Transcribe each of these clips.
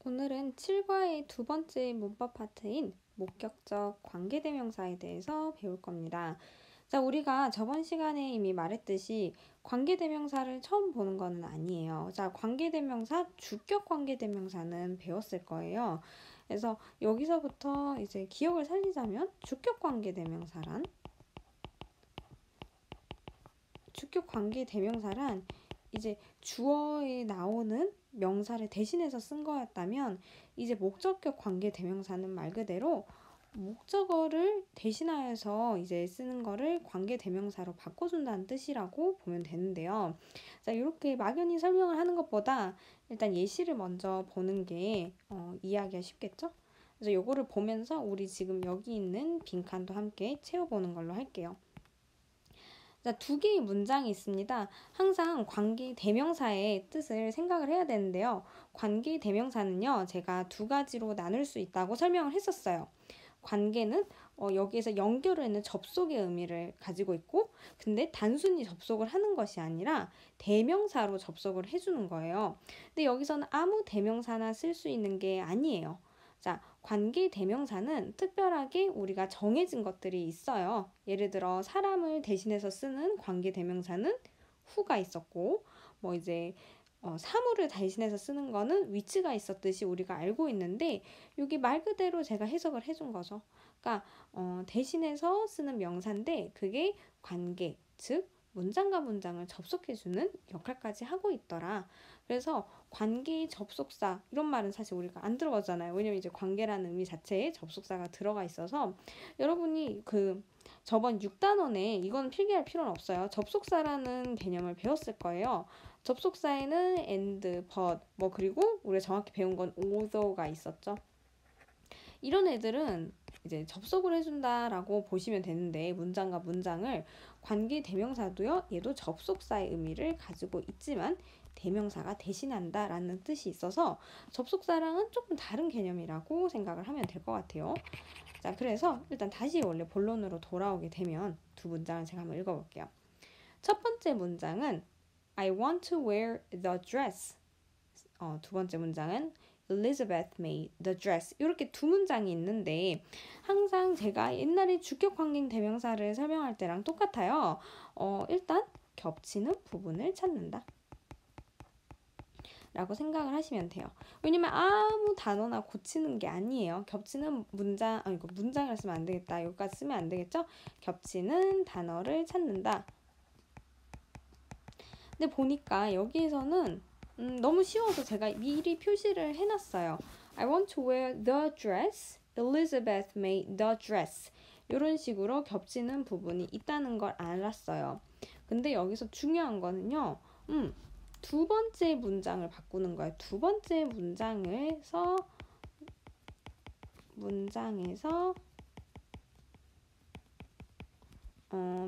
오늘은 7과의 두 번째 문법 파트인 목격적 관계대명사에 대해서 배울 겁니다. 자, 우리가 저번 시간에 이미 말했듯이 관계대명사를 처음 보는 건 아니에요. 자, 관계대명사, 주격 관계대명사는 배웠을 거예요. 그래서 여기서부터 이제 기억을 살리자면 주격 관계대명사란 이제 주어에 나오는 명사를 대신해서 쓴 거였다면 이제 목적격 관계 대명사는 말 그대로 목적어를 대신하여서 이제 쓰는 거를 관계 대명사로 바꿔준다는 뜻이라고 보면 되는데요. 자, 이렇게 막연히 설명을 하는 것보다 일단 예시를 먼저 보는 게 이해하기가 쉽겠죠? 그래서 요거를 보면서 우리 지금 여기 있는 빈칸도 함께 채워보는 걸로 할게요. 자, 두 개의 문장이 있습니다. 항상 관계 대명사의 뜻을 생각을 해야 되는데요. 관계 대명사는요, 제가 두 가지로 나눌 수 있다고 설명을 했었어요. 관계는 여기에서 연결을 하는 접속의 의미를 가지고 있고, 근데 단순히 접속을 하는 것이 아니라 대명사로 접속을 해주는 거예요. 근데 여기서는 아무 대명사나 쓸 수 있는 게 아니에요. 자, 관계 대명사는 특별하게 우리가 정해진 것들이 있어요. 예를 들어 사람을 대신해서 쓰는 관계 대명사는 who가 있었고, 뭐 이제 사물을 대신해서 쓰는 거는 which가 있었듯이 우리가 알고 있는데, 여기 말 그대로 제가 해석을 해준 거죠. 그러니까 대신해서 쓰는 명사인데 그게 관계, 즉 문장과 문장을 접속해주는 역할까지 하고 있더라. 그래서 관계 접속사 이런 말은 사실 우리가 안 들어가잖아요. 왜냐면 이제 관계라는 의미 자체에 접속사가 들어가 있어서 여러분이 그 저번 6단원에 이건 필기할 필요는 없어요. 접속사라는 개념을 배웠을 거예요. 접속사에는 and, but, 뭐 그리고 우리가 정확히 배운 건 although가 있었죠. 이런 애들은 이제 접속을 해준다라고 보시면 되는데 문장과 문장을 관계 대명사도요. 얘도 접속사의 의미를 가지고 있지만 대명사가 대신한다라는 뜻이 있어서 접속사랑은 조금 다른 개념이라고 생각을 하면 될 것 같아요. 자, 그래서 일단 다시 원래 본론으로 돌아오게 되면 두 문장을 제가 한번 읽어볼게요. 첫 번째 문장은 I want to wear the dress. 두 번째 문장은 Elizabeth made the dress. 이렇게 두 문장이 있는데 항상 제가 옛날에 주격 관계 대명사를 설명할 때랑 똑같아요. 일단 겹치는 부분을 찾는다 라고 생각을 하시면 돼요. 왜냐면 아무 단어나 고치는 게 아니에요. 겹치는 문장, 이거 문장을 쓰면 안 되겠다. 여기까지 쓰면 안 되겠죠? 겹치는 단어를 찾는다. 근데 보니까 여기에서는 너무 쉬워서 제가 미리 표시를 해놨어요. I want to wear the dress. Elizabeth made the dress. 이런 식으로 겹치는 부분이 있다는 걸 알았어요. 근데 여기서 중요한 거는요. 두 번째 문장을 바꾸는 거예요. 두 번째 문장에서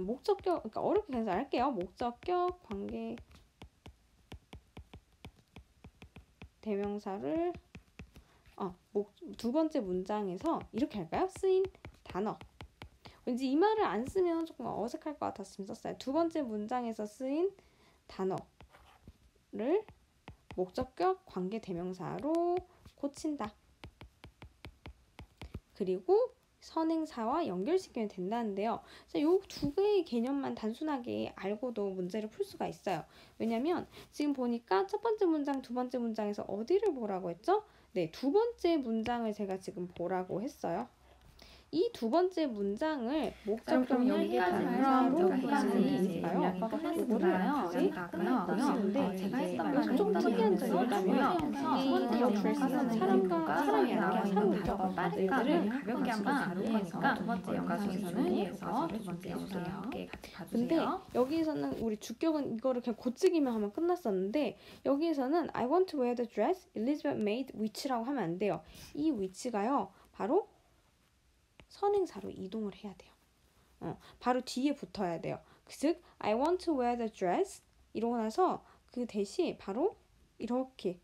목적격, 그러니까 어렵게 그냥 할게요. 목적격 관계 대명사를 두 번째 문장에서 이렇게 할까요? 쓰인 단어. 왠지 이 말을 안 쓰면 조금 어색할 것 같아서 지금 썼어요. 두 번째 문장에서 쓰인 단어를 목적격 관계 대명사로 고친다. 그리고 선행사와 연결시키면 된다는데요. 이 두 개의 개념만 단순하게 알고도 문제를 풀 수가 있어요. 왜냐면 지금 보니까 첫 번째 문장, 두 번째 문장에서 어디를 보라고 했죠? 네, 두 번째 문장을 제가 지금 보라고 했어요. 이 두 번째 문장을 목적격 이게 단어로 고치는 이유가요. 이거를 고치는데 제가 했던 여기서 좀 특이한 점이 있다면 사람이 아니라 사람 단어가 빠르니까 가볍게 한번 다룰 거니까 두 번째 영상에서는 이어서 두 번째 영상에 함께 같이 봐주세요. 근데 여기에서는 우리 주격은 이거를 그냥 고치기만 하면 끝났었는데 여기에서는 I want to wear the dress Elizabeth made which라고 하면 안 돼요. 이 which가요 바로 선행사로 이동을 해야 돼요. 바로 뒤에 붙어야 돼요. 즉 I want to wear the dress 이러고 나서 그 대시 바로 이렇게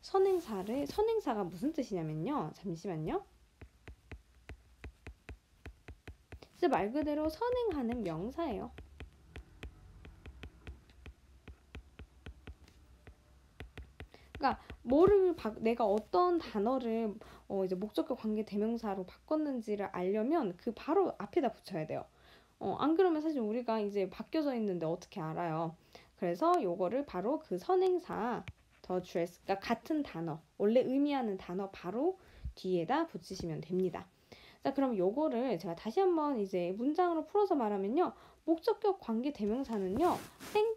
선행사가 무슨 뜻이냐면요. 잠시만요. 진짜 말 그대로 선행하는 명사예요. 그러니까 내가 어떤 단어를 이제 목적격 관계 대명사로 바꿨는지를 알려면 그 바로 앞에다 붙여야 돼요. 안 그러면 사실 우리가 이제 바뀌어져 있는데 어떻게 알아요? 그래서 요거를 바로 그 선행사 the dress, 그러니까 같은 단어, 원래 의미하는 단어 바로 뒤에다 붙이시면 됩니다. 자, 그럼 요거를 제가 다시 한번 이제 문장으로 풀어서 말하면요. 목적격 관계 대명사는요.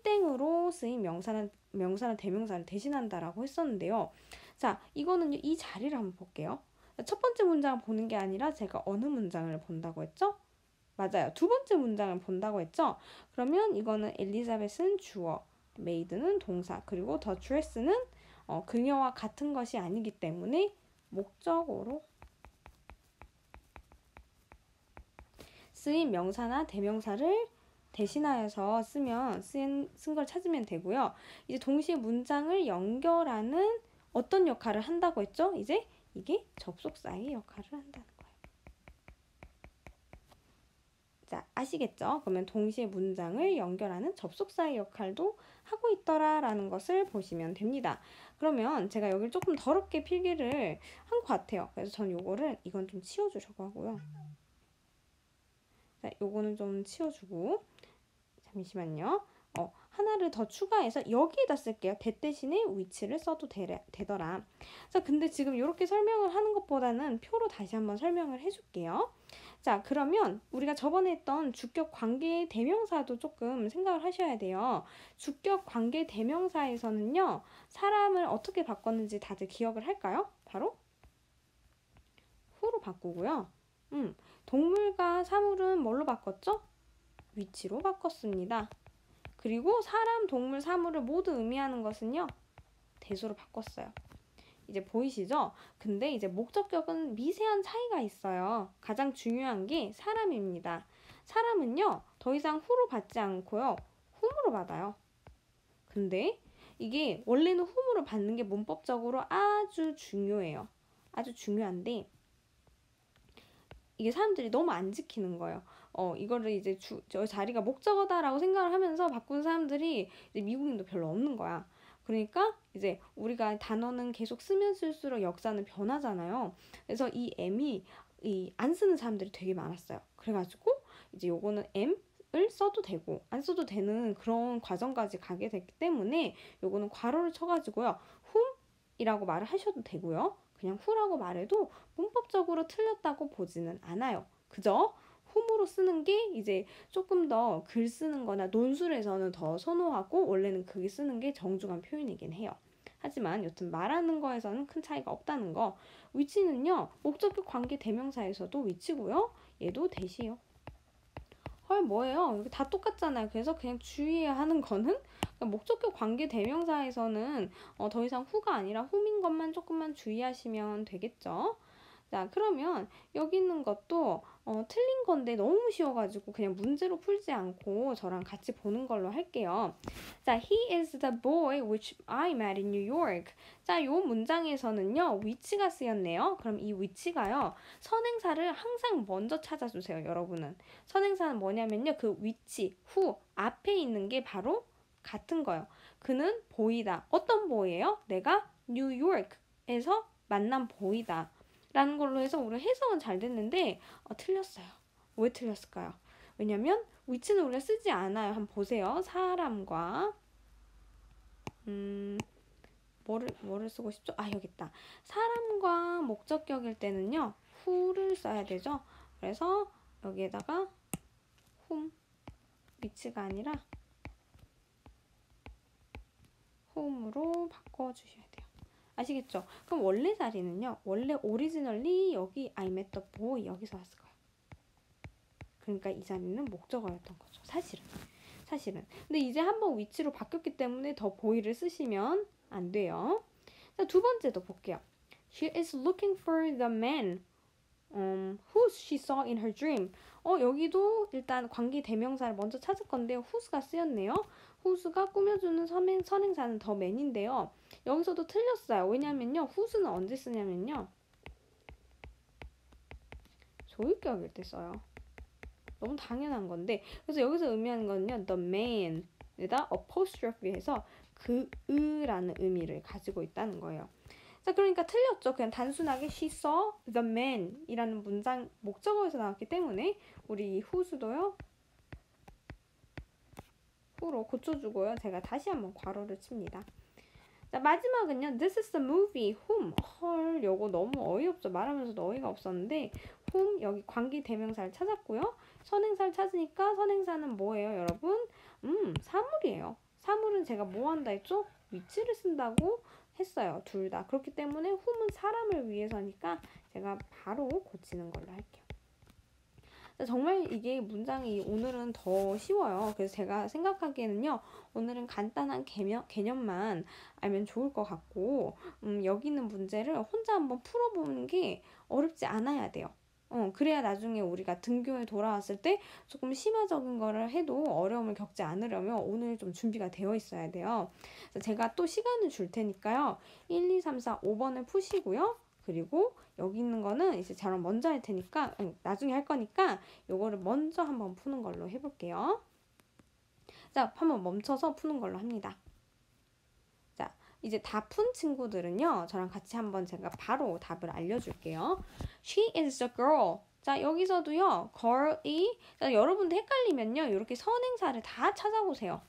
땡땡으로 쓰인 명사나 대명사를 대신한다라고 했었는데요. 자, 이거는요. 이 자리를 한번 볼게요. 첫 번째 문장을 보는 게 아니라 제가 어느 문장을 본다고 했죠? 맞아요. 두 번째 문장을 본다고 했죠? 그러면 이거는 엘리자벳은 주어, 메이드는 동사, 그리고 더 드레스는 그녀와 같은 것이 아니기 때문에 목적어로 쓰인 명사나 대명사를 대신하여서 쓴 걸 찾으면 되고요. 이제 동시에 문장을 연결하는 어떤 역할을 한다고 했죠? 이제 이게 접속사의 역할을 한다는 거예요. 자, 아시겠죠? 그러면 동시에 문장을 연결하는 접속사의 역할도 하고 있더라라는 것을 보시면 됩니다. 그러면 제가 여기를 조금 더럽게 필기를 한 것 같아요. 그래서 전 이건 좀 치워주려고 하고요. 자, 요거는 좀 치워주고 잠시만요. 하나를 더 추가해서 여기에다 쓸게요. that 대신에 위치를 써도 되더라. 자, 근데 지금 이렇게 설명을 하는 것보다는 표로 다시 한번 설명을 해줄게요. 자, 그러면 우리가 저번에 했던 주격 관계 대명사도 조금 생각을 하셔야 돼요. 주격 관계 대명사에서는요, 사람을 어떻게 바꿨는지 다들 기억을 할까요? 바로 who로 바꾸고요. 동물과 사물은 뭘로 바꿨죠? 위치로 바꿨습니다. 그리고 사람, 동물, 사물을 모두 의미하는 것은요. 대수로 바꿨어요. 이제 보이시죠? 근데 이제 목적격은 미세한 차이가 있어요. 가장 중요한 게 사람입니다. 사람은요. 더 이상 후로 받지 않고요. 훔으로 받아요. 근데 이게 원래는 훔으로 받는 게 문법적으로 아주 중요해요. 아주 중요한데 이게 사람들이 너무 안 지키는 거예요. 이거를 이제 저 자리가 목적어다라고 생각을 하면서 바꾼 사람들이 이제 미국인도 별로 없는 거야. 그러니까 이제 우리가 단어는 계속 쓰면 쓸수록 역사는 변하잖아요. 그래서 이 M이 안 쓰는 사람들이 되게 많았어요. 그래가지고 이제 요거는 M을 써도 되고 안 써도 되는 그런 과정까지 가게 됐기 때문에 요거는 괄호를 쳐가지고요. whom이라고 말을 하셔도 되고요. 그냥 who라고 말해도 문법적으로 틀렸다고 보지는 않아요. 그죠? 홈으로 쓰는 게 이제 조금 더 글 쓰는 거나 논술에서는 더 선호하고 원래는 그게 쓰는 게 정중한 표현이긴 해요. 하지만 여튼 말하는 거에서는 큰 차이가 없다는 거. 위치는요. 목적격 관계 대명사에서도 위치고요. 얘도 대시요. 헐 뭐예요? 여기 다 똑같잖아요. 그래서 그냥 주의해야 하는 거는 목적격 관계 대명사에서는 더 이상 who가 아니라 whom인 것만 조금만 주의하시면 되겠죠. 자, 그러면 여기 있는 것도 틀린 건데 너무 쉬워가지고 그냥 문제로 풀지 않고 저랑 같이 보는 걸로 할게요. 자, he is the boy which I met in New York. 자, 요 문장에서는요, 위치가 쓰였네요. 그럼 이 위치가요, 선행사를 항상 먼저 찾아주세요, 여러분은. 선행사는 뭐냐면요, 그 위치, who, 앞에 있는 게 바로 같은 거예요. 그는 보이다. 어떤 보이예요? 내가 뉴욕에서 만난 보이다. 라는 걸로 해서 우리 해석은 잘 됐는데 틀렸어요. 왜 틀렸을까요? 왜냐면 위치는 우리가 쓰지 않아요. 한번 보세요. 사람과 뭐를 쓰고 싶죠? 아, 여기 있다. 사람과 목적격일 때는요. who를 써야 되죠. 그래서 여기에다가 whom, 위치가 아니라 whom으로 바꿔주셔야 돼요. 아시겠죠? 그럼 원래 자리는요. 원래 오리지널리 여기 I met the boy 여기서 왔을 거예요. 그러니까 이 자리는 목적어였던 거죠. 사실은. 근데 이제 한번 위치로 바뀌었기 때문에 더 boy를 쓰시면 안 돼요. 자, 두 번째도 볼게요. She is looking for the man who she saw in her dream. 여기도 일단 관계 대명사를 먼저 찾을 건데요. who's가 쓰였네요. who's가 꾸며주는 선행사는 the man인데요. 여기서도 틀렸어요. 왜냐면요. who's는 언제 쓰냐면요. 조유격일 때 써요. 너무 당연한 건데. 그래서 여기서 의미하는 거는요. the man에다 apostrophe해서 그으라는 의미를 가지고 있다는 거예요. 자, 그러니까 틀렸죠. 그냥 단순하게 she saw the man 이라는 문장 목적어에서 나왔기 때문에 우리 후수도요. 후로 고쳐주고요. 제가 다시 한번 괄호를 칩니다. 자, 마지막은요. This is the movie. whom. 헐, 요거 너무 어이없죠. 말하면서도 어이가 없었는데 whom 여기 관계 대명사를 찾았고요. 선행사를 찾으니까 선행사는 뭐예요, 여러분? 사물이에요. 사물은 제가 뭐 한다 했죠? 위치를 쓴다고 했어요. 둘 다. 그렇기 때문에 whom은 사람을 위해서니까 제가 바로 고치는 걸로 할게요. 정말 이게 문장이 오늘은 더 쉬워요. 그래서 제가 생각하기에는요. 오늘은 간단한 개념만 알면 좋을 것 같고 여기 있는 문제를 혼자 한번 풀어보는 게 어렵지 않아야 돼요. 그래야 나중에 우리가 등교에 돌아왔을 때 조금 심화적인 거를 해도 어려움을 겪지 않으려면 오늘 좀 준비가 되어 있어야 돼요. 그래서 제가 또 시간을 줄 테니까요. 1, 2, 3, 4, 5번을 푸시고요. 그리고 여기 있는 거는 이제 저랑 먼저 할 테니까 나중에 할 거니까 요거를 먼저 한번 푸는 걸로 해볼게요. 자, 한번 멈춰서 푸는 걸로 합니다. 자, 이제 다 푼 친구들은요. 저랑 같이 한번 제가 바로 답을 알려줄게요. She is the girl. 자, 여기서도요. girl이 자, 여러분들 헷갈리면요. 이렇게 선행사를 다 찾아보세요.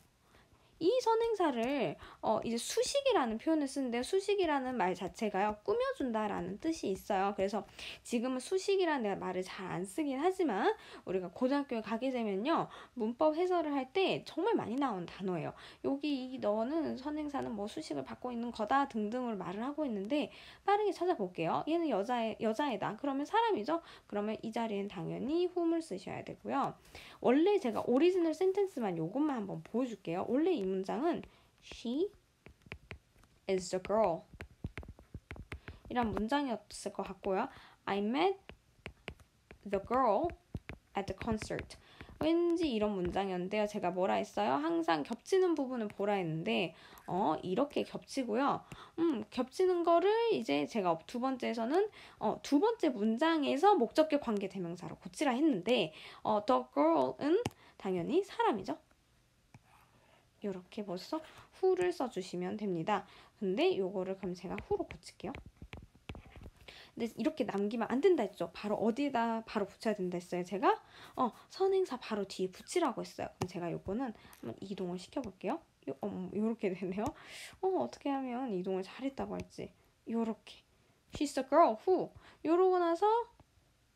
이 선행사를 이제 수식이라는 표현을 쓰는데 수식이라는 말 자체가요. 꾸며준다라는 뜻이 있어요. 그래서 지금은 수식이라는 말을 잘 안 쓰긴 하지만 우리가 고등학교에 가게 되면요. 문법 해설을 할 때 정말 많이 나오는 단어예요. 여기 너는 선행사는 뭐 수식을 받고 있는 거다 등등으로 말을 하고 있는데 빠르게 찾아볼게요. 얘는 여자애다. 그러면 사람이죠. 그러면 이 자리엔 당연히 whom을 쓰셔야 되고요. 원래 제가 오리지널 센텐스만 요것만 한번 보여줄게요. 원래 이 문장은 She is the girl 이란 문장이었을 것 같고요. I met the girl at the concert. 왠지 이런 문장이었는데요. 제가 뭐라 했어요? 항상 겹치는 부분을 보라 했는데 이렇게 겹치고요. 겹치는 거를 이제 제가 두 번째에서는 두 번째 문장에서 목적격 관계 대명사로 고치라 했는데 the girl은 당연히 사람이죠. 이렇게 벌써 who를 써주시면 됩니다. 근데 요거를 그럼 제가 who로 고칠게요. 근데 이렇게 남기면 안 된다 했죠. 바로 어디에다 바로 붙여야 된다 했어요. 제가 선행사 바로 뒤에 붙이라고 했어요. 그럼 제가 요거는 한번 이동을 시켜볼게요. 요렇게 되네요. 어떻게 하면 이동을 잘했다고 할지. 요렇게 She's the girl who 요러고 나서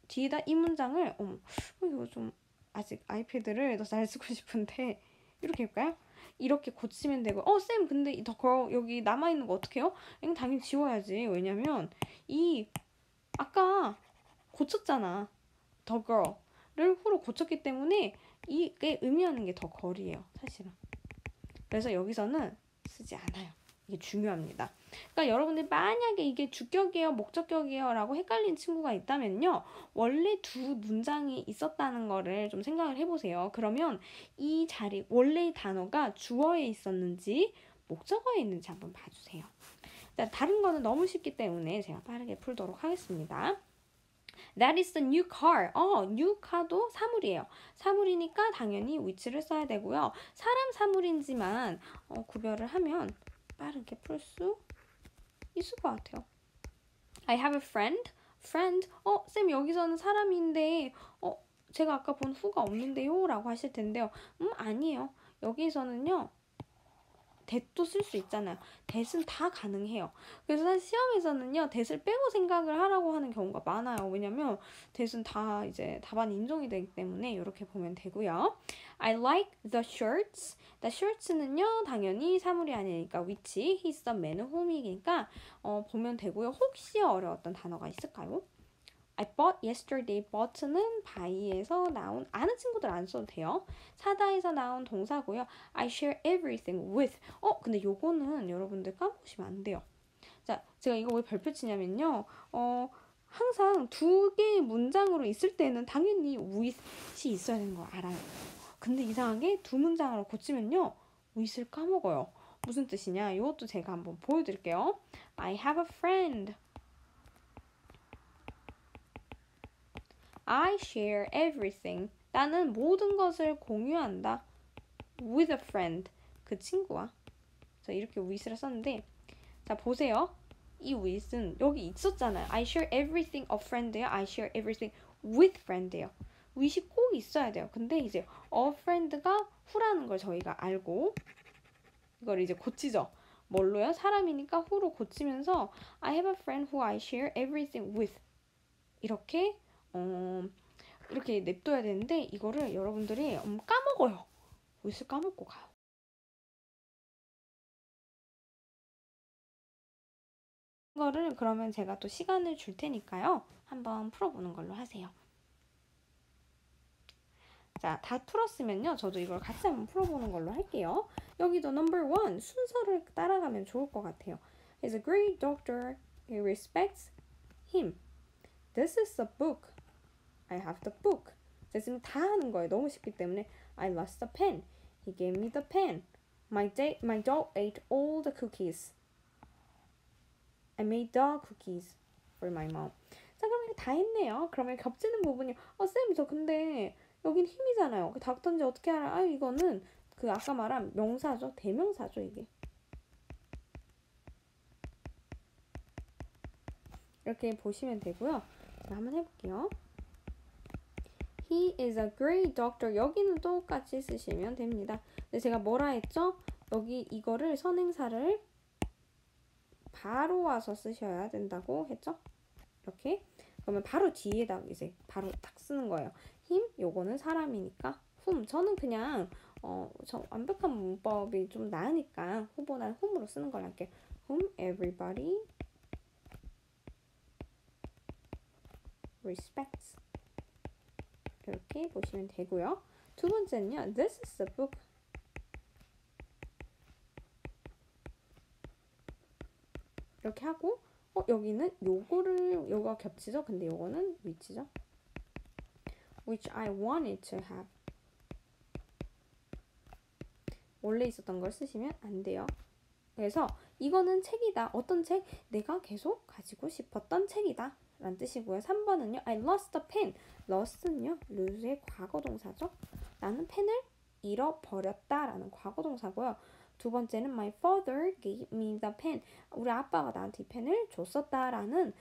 뒤에다 이 문장을 이거 좀 아직 아이패드를 더 잘 쓰고 싶은데 이렇게 할까요? 이렇게 고치면 되고 쌤 근데 더 girl 여기 남아있는 거 어떻게 해요? 이건 당연히 지워야지. 왜냐면 이 아까 고쳤잖아. the girl를 who로 고쳤기 때문에 이게 의미하는 게 더 girl이에요. 사실은. 그래서 여기서는 쓰지 않아요. 이게 중요합니다. 그러니까 여러분들 만약에 이게 주격이에요, 목적격이에요 라고 헷갈린 친구가 있다면요. 원래 두 문장이 있었다는 거를 좀 생각을 해보세요. 그러면 이 자리, 원래 단어가 주어에 있었는지 목적어에 있는지 한번 봐주세요. 자, 다른 거는 너무 쉽기 때문에 제가 빠르게 풀도록 하겠습니다. That is the new car. new car도 사물이에요. 사물이니까 당연히 which를 써야 되고요. 사람 사물인지만 구별을 하면 빠르게 풀 수 있을 것 같아요. I have a friend. friend. 쌤 여기서는 사람인데 제가 아까 본 who가 없는데요? 라고 하실 텐데요. 아니에요. 여기서는요. that도 쓸 수 있잖아요. that은 다 가능해요. 그래서 사실 시험에서는요. that을 빼고 생각을 하라고 하는 경우가 많아요. 왜냐면 that은 다 이제 답안이 인정이 되기 때문에 이렇게 보면 되고요. I like the shirts. the shirts는요. 당연히 사물이 아니니까 which, his, the, man은 whom이니까 보면 되고요. 혹시 어려웠던 단어가 있을까요? I bought yesterday. bought는 buy에서 나온 아는 친구들 안 써도 돼요. 사다에서 나온 동사고요. I share everything with. 근데 요거는 여러분들 까먹으시면 안 돼요. 자, 제가 이거 왜 별표 치냐면요. 항상 두 개의 문장으로 있을 때는 당연히 with이 있어야 되는 거 알아요. 근데 이상하게 두 문장으로 고치면요. with을 까먹어요. 무슨 뜻이냐? 이것도 제가 한번 보여드릴게요. I have a friend. I share everything. 나는 모든 것을 공유한다. With a friend. 그 친구와. 그래서 이렇게 with를 썼는데 자 보세요. 이 with는 여기 있었잖아요. I share everything a friend예요. I share everything with friend예요. with이 꼭 있어야 돼요. 근데 이제 a friend가 who라는 걸 저희가 알고 이걸 이제 고치죠. 뭘로요? 사람이니까 who로 고치면서 I have a friend who I share everything with 이렇게 이렇게 냅둬야 되는데 이거를 여러분들이 까먹어요. with을 까먹고 가요. 이거를 그러면 제가 또 시간을 줄 테니까요. 한번 풀어보는 걸로 하세요. 자, 다 풀었으면요. 저도 이걸 같이 한번 풀어보는 걸로 할게요. 여기도 number 1 순서를 따라가면 좋을 것 같아요. He's a great doctor. He respects him. This is the book. I have the book. 제가 지금 다 하는 거예요. 너무 쉽기 때문에 I lost the pen. He gave me the pen. My dog ate all the cookies. I made dog cookies for my mom. 자, 그럼 이거 다 했네요. 그러면 겹치는 부분이 쌤, 저 근데 여긴 힘이잖아요. 그 닥터인지 어떻게 알아? 아, 이거는 그 아까 말한 명사죠. 대명사죠, 이게. 이렇게 보시면 되고요. 자, 한번 해볼게요. He is a great doctor. 여기는 똑같이 쓰시면 됩니다. 근데 제가 뭐라 했죠? 여기 이거를 선행사를 바로 와서 쓰셔야 된다고 했죠? 이렇게. 그러면 바로 뒤에다 이제 바로 딱 쓰는 거예요. him, 요거는 사람이니까 whom. 저는 그냥 저 완벽한 문법이 좀 나으니까 who보다는 whom으로 쓰는 걸 할게요. whom everybody respects. 이렇게 보시면 되고요. 두 번째는요. This is the book. 이렇게 하고 여기는 요거가 겹치죠? 근데 요거는 which죠? Which I wanted to have. 원래 있었던 걸 쓰시면 안 돼요. 그래서 이거는 책이다. 어떤 책? 내가 계속 가지고 싶었던 책이다. 라는 뜻이고요. 3번은요. I lost the pen. lost는요. lose의 과거동사죠. 나는 펜을 잃어버렸다. 라는 과거동사고요. 두 번째는 my father gave me the pen. 우리 아빠가 나한테 이 펜을 줬었다. 라는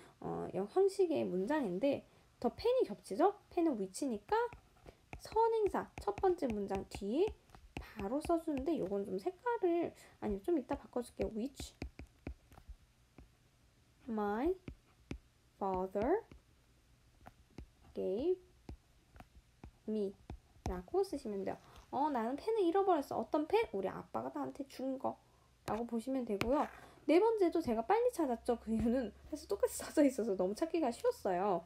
형식의 문장인데 더 펜이 겹치죠? 펜은 which니까 선행사 첫 번째 문장 뒤에 바로 써주는데 요건 좀 색깔을 좀 이따 바꿔줄게요. which my father gave me 라고 쓰시면 돼요. 나는 펜을 잃어버렸어. 어떤 펜? 우리 아빠가 나한테 준 거 라고 보시면 되고요. 네 번째도 제가 빨리 찾았죠. 그 이유는 사실 똑같이 써져 있어서 너무 찾기가 쉬웠어요.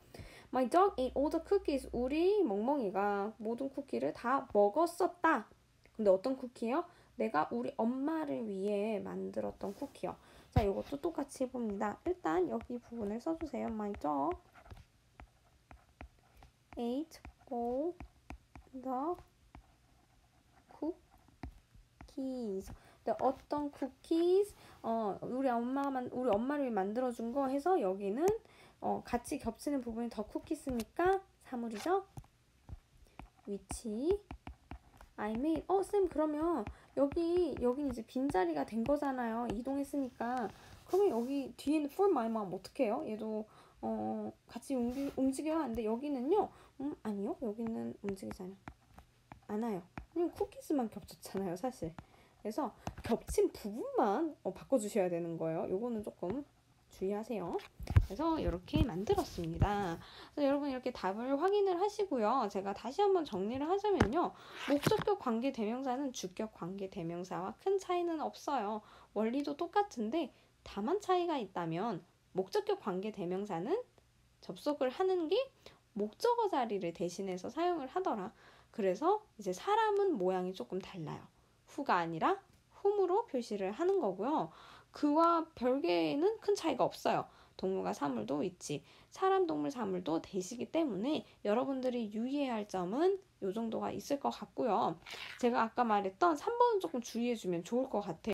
My dog ate all the cookies. 우리 멍멍이가 모든 쿠키를 다 먹었었다. 근데 어떤 쿠키요? 내가 우리 엄마를 위해 만들었던 쿠키요. 자, 이것도 똑같이 해봅니다. 일단 여기 부분을 써주세요. My dog ate all the cookies. 네, 어떤 cookies? 우리 엄마를 위해 만들어준 거 해서 여기는 같이 겹치는 부분이 더 쿠키스니까 사물이죠. which I made. 쌤, 그러면 여기는 이제 빈자리가 된 거잖아요. 이동했으니까. 그러면 여기 뒤에는 for my mom 어떻게 해요? 얘도 같이 움직여야 하는데 여기는요. 아니요. 여기는 움직이지 않아요. 그냥 쿠키스만 겹쳤잖아요, 사실. 그래서 겹친 부분만 바꿔주셔야 되는 거예요. 요거는 조금 주의하세요. 그래서 이렇게 만들었습니다. 그래서 여러분 이렇게 답을 확인을 하시고요. 제가 다시 한번 정리를 하자면요. 목적격 관계 대명사는 주격 관계 대명사와 큰 차이는 없어요. 원리도 똑같은데 다만 차이가 있다면 목적격 관계 대명사는 접속을 하는 게 목적어 자리를 대신해서 사용을 하더라. 그래서 이제 사람은 모양이 조금 달라요. who가 아니라 whom으로 표시를 하는 거고요. 그와 별개는 큰 차이가 없어요. 동물과 사물도 있지. 사람, 동물, 사물도 대시기 때문에 여러분들이 유의해야 할 점은 이 정도가 있을 것 같고요. 제가 아까 말했던 3번은 조금 주의해주면 좋을 것 같아요.